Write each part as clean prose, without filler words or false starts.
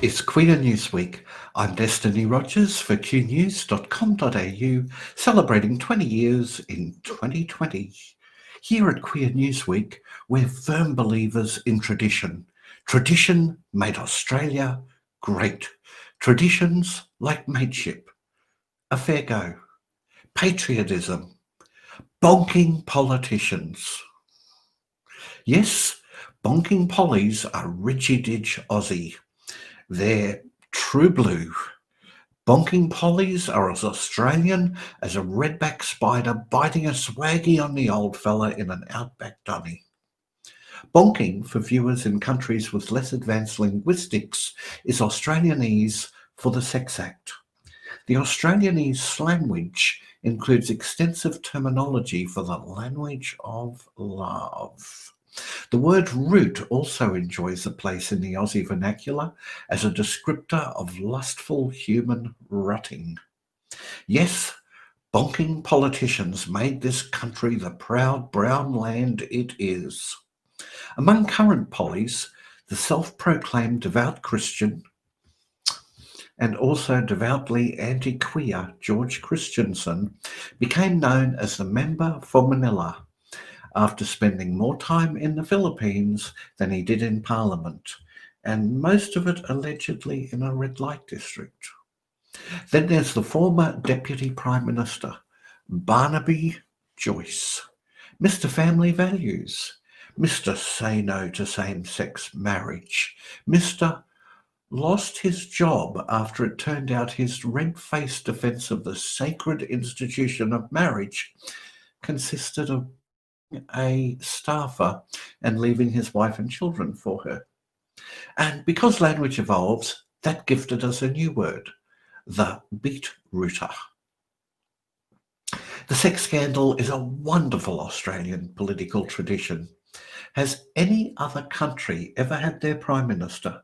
is Queer Newsweek. I'm Destiny Rogers for qnews.com.au, celebrating 20 years in 2020. Here at Queer Newsweek, we're firm believers in tradition. Tradition made Australia great. Traditions like mateship, a fair go, patriotism, bonking politicians. Yes, Bonking Pollies are Ridgy-Didge Aussie. They're true blue. Bonking Pollies are as Australian as a redback spider biting a swaggy on the old fella in an outback dunny. Bonking, for viewers in countries with less advanced linguistics, is Australianese for the sex act. The Australianese slanguage includes extensive terminology for the language of love. The word root also enjoys a place in the Aussie vernacular as a descriptor of lustful human rutting. Yes, bonking politicians made this country the proud brown land it is. Among current pollies, the self-proclaimed devout Christian and also devoutly anti-queer George Christensen became known as the member for Manila, after spending more time in the Philippines than he did in Parliament, and most of it allegedly in a red light district. Then there's the former Deputy Prime Minister, Barnaby Joyce, Mr. Family Values, Mr. Say No to Same-Sex Marriage, Mr. Lost his job after it turned out his red-faced defence of the sacred institution of marriage consisted of a staffer and leaving his wife and children for her. And because language evolves, that gifted us a new word, the beetrooter. The sex scandal is a wonderful Australian political tradition. Has any other country ever had their Prime Minister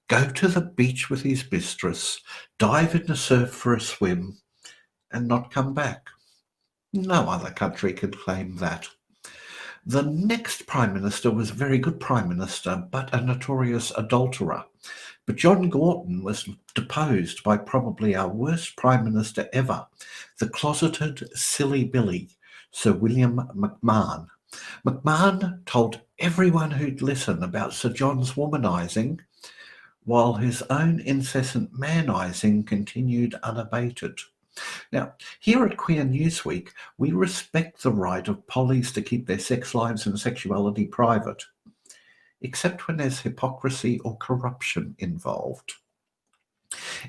go to the beach with his mistress, dive in the surf for a swim, and not come back? No other country can claim that. The next Prime Minister was a very good Prime Minister, but a notorious adulterer. But John Gorton was deposed by probably our worst Prime Minister ever, the closeted silly Billy, Sir William McMahon. McMahon told everyone who'd listen about Sir John's womanising, while his own incessant manising continued unabated. Now, here at Queer Newsweek, we respect the right of pollies to keep their sex lives and sexuality private, except when there's hypocrisy or corruption involved.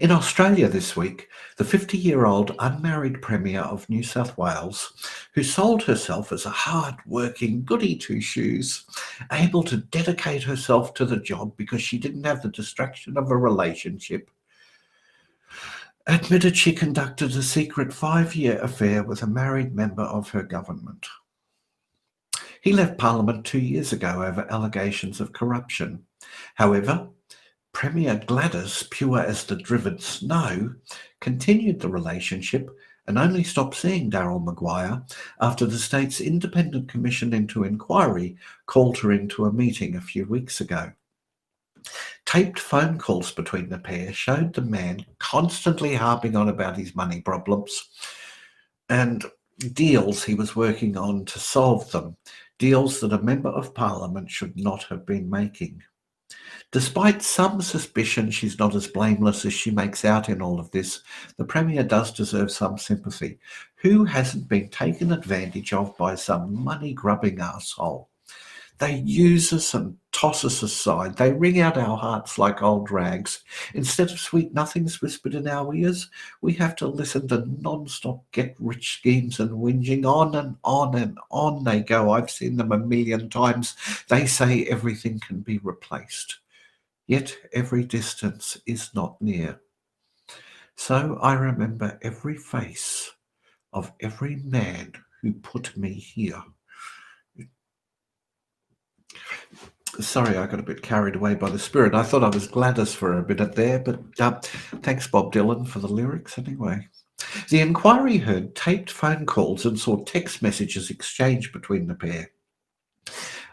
In Australia this week, the 50-year-old unmarried Premier of New South Wales, who sold herself as a hard-working goody-two-shoes, able to dedicate herself to the job because she didn't have the distraction of a relationship, admitted she conducted a secret 5-year affair with a married member of her government. He left Parliament 2 years ago over allegations of corruption. However, Premier Gladys, pure as the driven snow, continued the relationship and only stopped seeing Daryl Maguire after the state's independent commission into inquiry called her into a meeting a few weeks ago. Taped phone calls between the pair showed the man constantly harping on about his money problems and deals he was working on to solve them, deals that a member of Parliament should not have been making. Despite some suspicion she's not as blameless as she makes out in all of this, the Premier does deserve some sympathy. Who hasn't been taken advantage of by some money-grubbing arsehole? They use us and toss us aside. They wring out our hearts like old rags. Instead of sweet nothings whispered in our ears, we have to listen to non-stop get-rich schemes and whinging. On and on and on they go. I've seen them a million times. They say everything can be replaced. Yet every distance is not near. So I remember every face of every man who put me here. Sorry, I got a bit carried away by the spirit. I thought I was Gladys for a minute there, but thanks, Bob Dylan, for the lyrics anyway. The inquiry heard taped phone calls and saw text messages exchanged between the pair.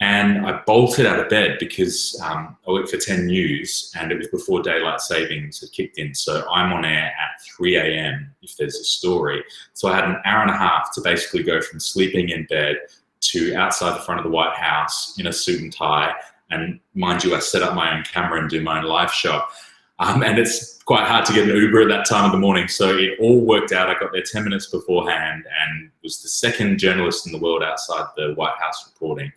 And I bolted out of bed because I worked for 10 News and it was before daylight savings had kicked in. So I'm on air at 3 a.m. if there's a story. So I had an hour and a half to basically go from sleeping in bed to outside the front of the White House in a suit and tie. And mind you, I set up my own camera and do my own live shot. And it's quite hard to get an Uber at that time of the morning. So it all worked out. I got there 10 minutes beforehand and was the second journalist in the world outside the White House reporting.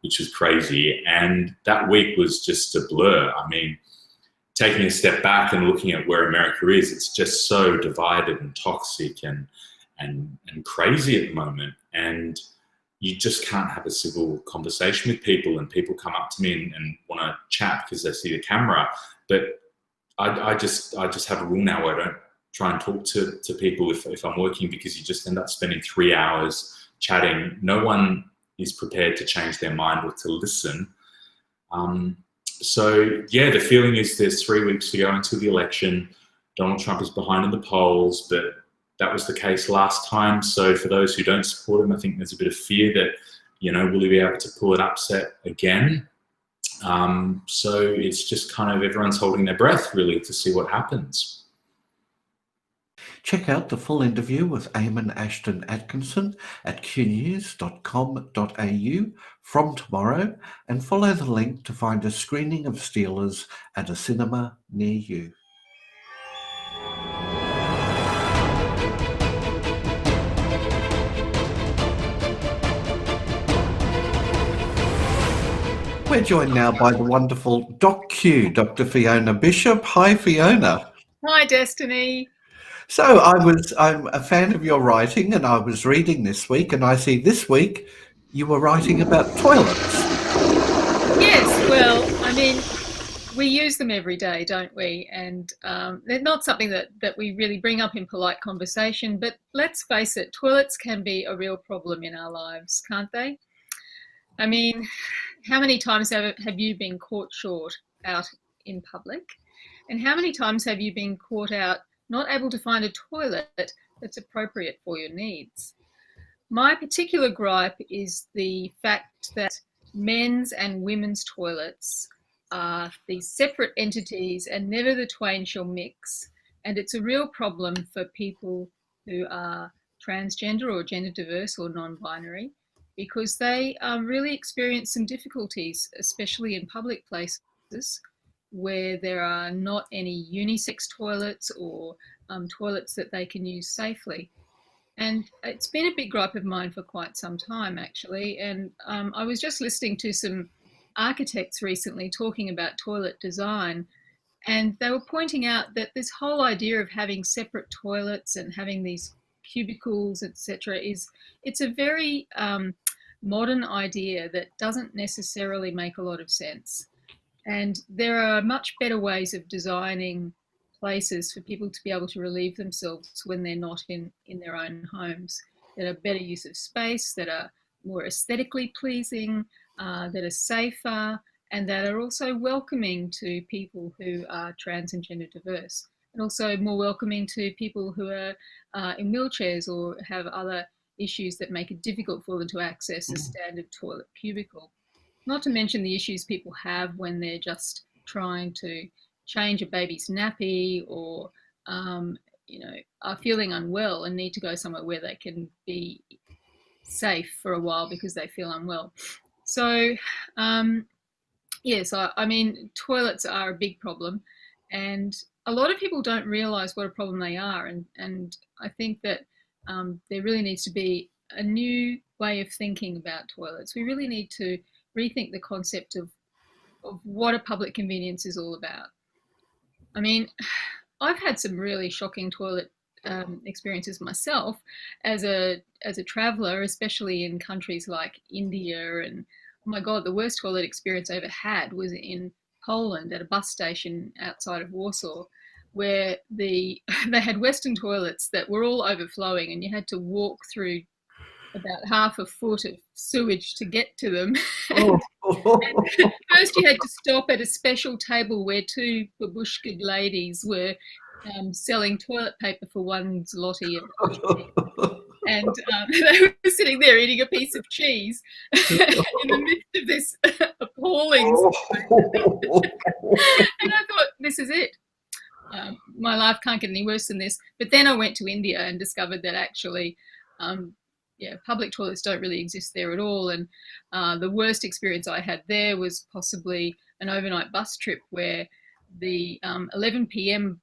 Which was crazy. And that week was just a blur. I mean, taking a step back and looking at where America is, it's just so divided and toxic and crazy at the moment. And you just can't have a civil conversation with people, and people come up to me and want to chat because they see the camera. But I just have a rule now where I don't try and talk to people if I'm working, because you just end up spending 3 hours chatting. No one is prepared to change their mind or to listen. So yeah, the feeling is there's 3 weeks to go until the election. Donald Trump is behind in the polls, but that was the case last time. So for those who don't support him, I think there's a bit of fear that, will he be able to pull an upset again? So it's just kind of everyone's holding their breath really to see what happens. Check out the full interview with Eamon Ashton Atkinson at qnews.com.au from tomorrow, and follow the link to find a screening of Steelers at a cinema near you. We're joined now by the wonderful DocQ, Dr. Fiona Bishop. Hi, Fiona. Hi, Destiny. So I'm a fan of your writing, and I was reading this week, and I see this week you were writing about toilets. Yes, well, I mean, we use them every day, don't we? And they're not something that we really bring up in polite conversation, but let's face it, toilets can be a real problem in our lives, can't they? I mean, how many times have you been caught short out in public? And how many times have you been caught out not able to find a toilet that's appropriate for your needs? My particular gripe is the fact that men's and women's toilets are these separate entities and never the twain shall mix. And it's a real problem for people who are transgender or gender diverse or non-binary, because they really experience some difficulties, especially in public places where there are not any unisex toilets or toilets that they can use safely. And it's been a big gripe of mine for quite some time, actually. And I was just listening to some architects recently talking about toilet design, and they were pointing out that this whole idea of having separate toilets and having these cubicles, etc., it's a very modern idea that doesn't necessarily make a lot of sense. And there are much better ways of designing places for people to be able to relieve themselves when they're not in their own homes, that are better use of space, that are more aesthetically pleasing, that are safer, and that are also welcoming to people who are trans and gender diverse, and also more welcoming to people who are in wheelchairs or have other issues that make it difficult for them to access a standard toilet cubicle. Not to mention the issues people have when they're just trying to change a baby's nappy or, are feeling unwell and need to go somewhere where they can be safe for a while because they feel unwell. So, yes, I mean, toilets are a big problem, and a lot of people don't realise what a problem they are. And I think that there really needs to be a new way of thinking about toilets. We really need to rethink the concept of what a public convenience is all about. I mean, I've had some really shocking toilet experiences myself as a traveller, especially in countries like India. And oh my God, the worst toilet experience I ever had was in Poland at a bus station outside of Warsaw, where they had Western toilets that were all overflowing, and you had to walk through about half a foot of sewage to get to them. And first you had to stop at a special table where two babushka ladies were selling toilet paper for one zloty. and they were sitting there eating a piece of cheese in the midst of this appalling situation. And I thought, this is it. My life can't get any worse than this. But then I went to India and discovered that actually, public toilets don't really exist there at all. And the worst experience I had there was possibly an overnight bus trip where the 11 p.m.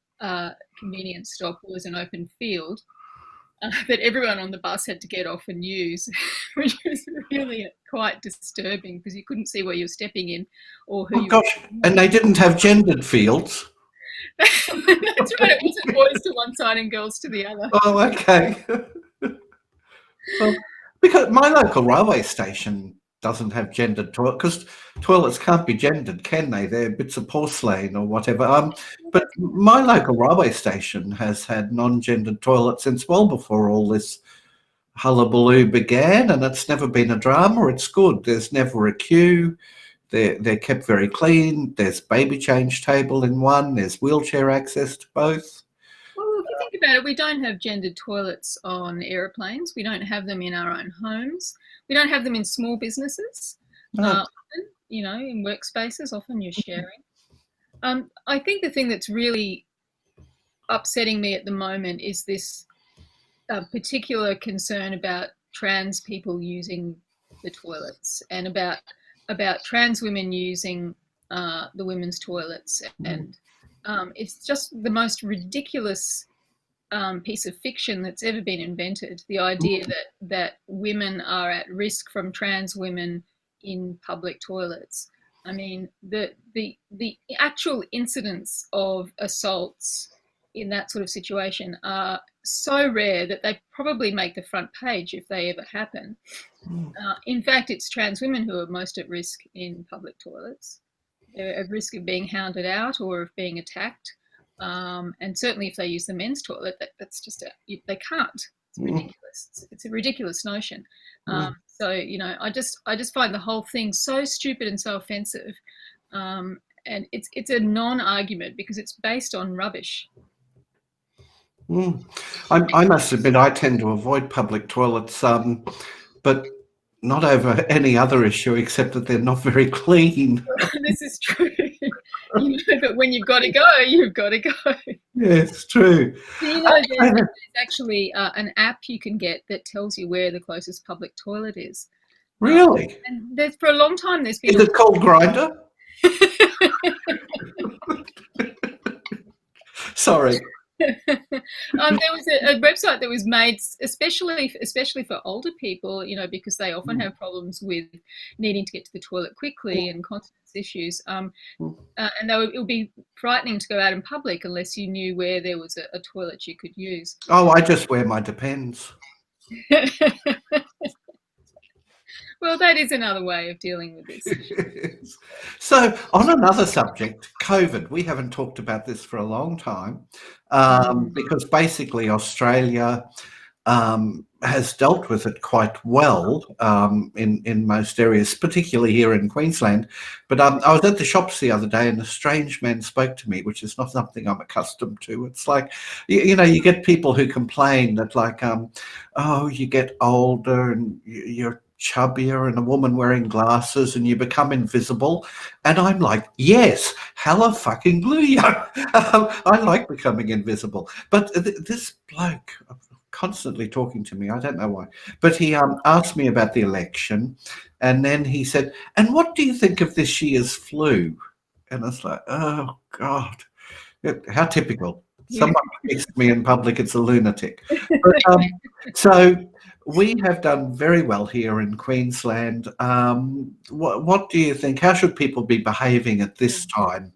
Convenience stop was an open field that everyone on the bus had to get off and use, which was really quite disturbing because you couldn't see where you were stepping in or who. Oh gosh! And they didn't have gendered fields. That's right. It wasn't boys to one side and girls to the other. Oh, okay. Well, because my local railway station doesn't have gendered toilets, because toilets can't be gendered, can they? They're bits of porcelain or whatever. But my local railway station has had non-gendered toilets since well before all this hullabaloo began, and it's never been a drama. It's good. There's never a queue. They're kept very clean. There's baby change table in one. There's wheelchair access to both. Well, if you think about it, we don't have gendered toilets on aeroplanes. We don't have them in our own homes. We don't have them in small businesses. No. Often, in workspaces, often you're sharing. I think the thing that's really upsetting me at the moment is this particular concern about trans people using the toilets and about trans women using the women's toilets. And it's just the most ridiculous piece of fiction that's ever been invented. The idea that women are at risk from trans women in public toilets. I mean, the actual incidents of assaults in that sort of situation are so rare that they probably make the front page if they ever happen. In fact, it's trans women who are most at risk in public toilets. They're at risk of being hounded out or of being attacked. And certainly if they use the men's toilet, that's just they can't. It's ridiculous. It's a ridiculous notion. So I just find the whole thing so stupid and so offensive. And it's a non-argument because it's based on rubbish. I must admit I tend to avoid public toilets, but not over any other issue except that they're not very clean. This is true. But when you've got to go, you've got to go. Yeah, it's true. There's actually an app you can get that tells you where the closest public toilet is. Really? And for a long time there's been... Is it called Grindr? Sorry. There was a website that was made especially for older people, because they often have problems with needing to get to the toilet quickly and continence issues. And it would be frightening to go out in public unless you knew where there was a toilet you could use. Oh, I just wear my Depends. Well, that is another way of dealing with this. So, on another subject, COVID. We haven't talked about this for a long time because basically Australia has dealt with it quite well in most areas, particularly here in Queensland. But I was at the shops the other day and a strange man spoke to me, which is not something I'm accustomed to. It's like, you get people who complain that you get older and you're chubbier and a woman wearing glasses and you become invisible. And I'm like, yes, hella fucking blue, I like becoming invisible. But this bloke constantly talking to me, I don't know why, but he asked me about the election, and then he said, and what do you think of this year's flu? And I was like, oh God, how typical. Someone speaks to me in public, it's a lunatic. But, so we have done very well here in Queensland. What do you think? How should people be behaving at this time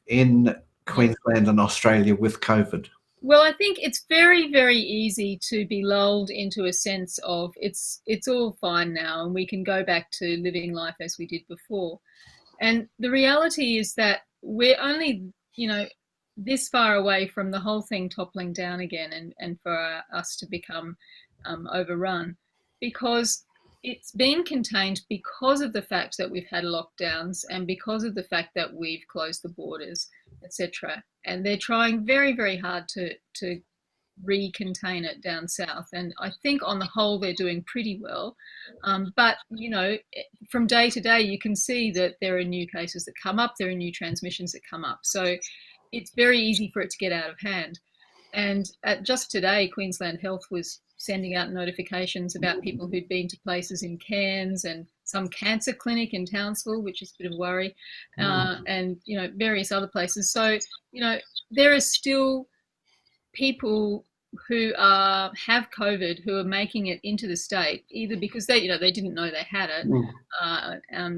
in Queensland and Australia with COVID? Well, I think it's very, very easy to be lulled into a sense of it's all fine now and we can go back to living life as we did before. And the reality is that we're only, this far away from the whole thing toppling down again and for us to become overrun, because it's been contained because of the fact that we've had lockdowns and because of the fact that we've closed the borders, etc. And they're trying very, very hard to recontain it down south. And I think on the whole they're doing pretty well. But, you know, from day to day you can see that there are new cases that come up, there are new transmissions that come up. So it's very easy for it to get out of hand. And just today, Queensland Health was sending out notifications about people who'd been to places in Cairns and some cancer clinic in Townsville, which is a bit of a worry, and, you know, various other places. So, you know, there are still people who have COVID who are making it into the state, either because they didn't know they had it,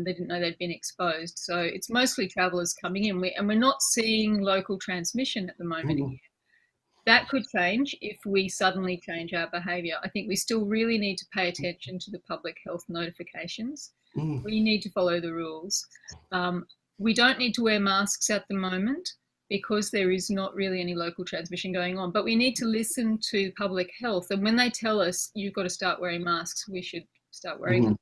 they didn't know they'd been exposed. So it's mostly travellers coming in, and we're not seeing local transmission at the moment here. That could change if we suddenly change our behaviour. I think we still really need to pay attention to the public health notifications. We need to follow the rules. We don't need to wear masks at the moment because there is not really any local transmission going on. But we need to listen to public health. And when they tell us you've got to start wearing masks, we should start wearing them.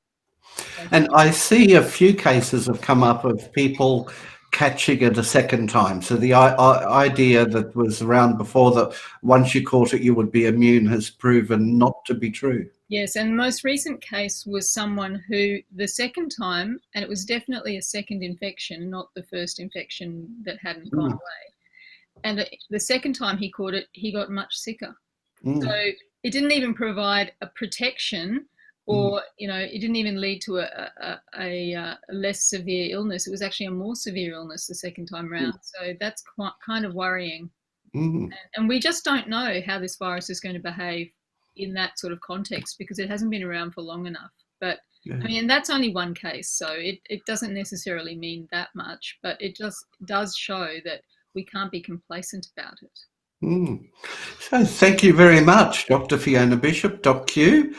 And I see a few cases have come up of people catching it a second time. So the idea that was around before that once you caught it, you would be immune has proven not to be true. Yes, and the most recent case was someone who the second time, and it was definitely a second infection, not the first infection that hadn't gone away. And the second time he caught it, he got much sicker. So it didn't even provide a protection, or, you know, it didn't even lead to a less severe illness. It was actually a more severe illness the second time round. So that's kind of worrying. And we just don't know how this virus is going to behave in that sort of context because it hasn't been around for long enough. But I mean, and that's only one case, so it doesn't necessarily mean that much, but it just does show that we can't be complacent about it. So thank you very much, Dr. Fiona Bishop, DocQ.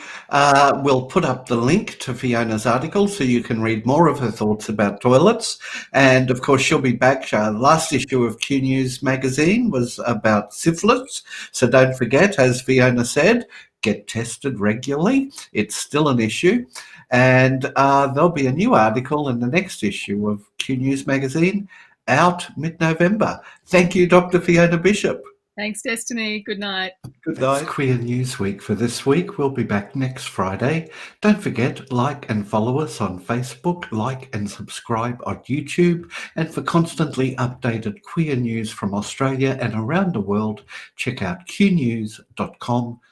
We'll put up the link to Fiona's article so you can read more of her thoughts about toilets. And of course, she'll be back. Last issue of Q News magazine was about syphilis. So don't forget, as Fiona said, get tested regularly. It's still an issue. And there'll be a new article in the next issue of Q News magazine out mid-November. Thank you, Dr. Fiona Bishop. Thanks, Destiny. Good night. Good night. That's Queer Newsweek for this week. We'll be back next Friday. Don't forget, like and follow us on Facebook, like and subscribe on YouTube. And for constantly updated queer news from Australia and around the world, check out qnews.com.au.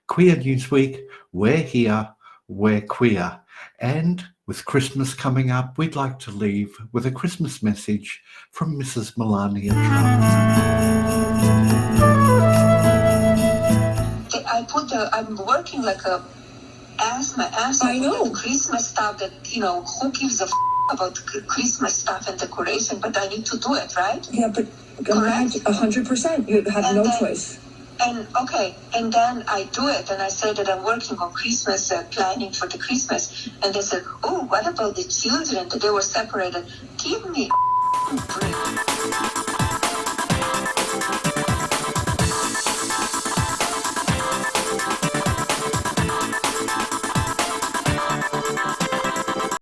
Queer Newsweek, we're here, we're queer. And with Christmas coming up, we'd like to leave with a Christmas message from Mrs. Melania Trump. I'm working like a ass my ass off with Christmas stuff that, you know, who gives a about Christmas stuff and decoration, but I need to do it, right? Yeah, but 100%. You have no choice. And then I do it, and I say that I'm working on Christmas, planning for the Christmas, and they said, oh, what about the children that they were separated? Give me a break.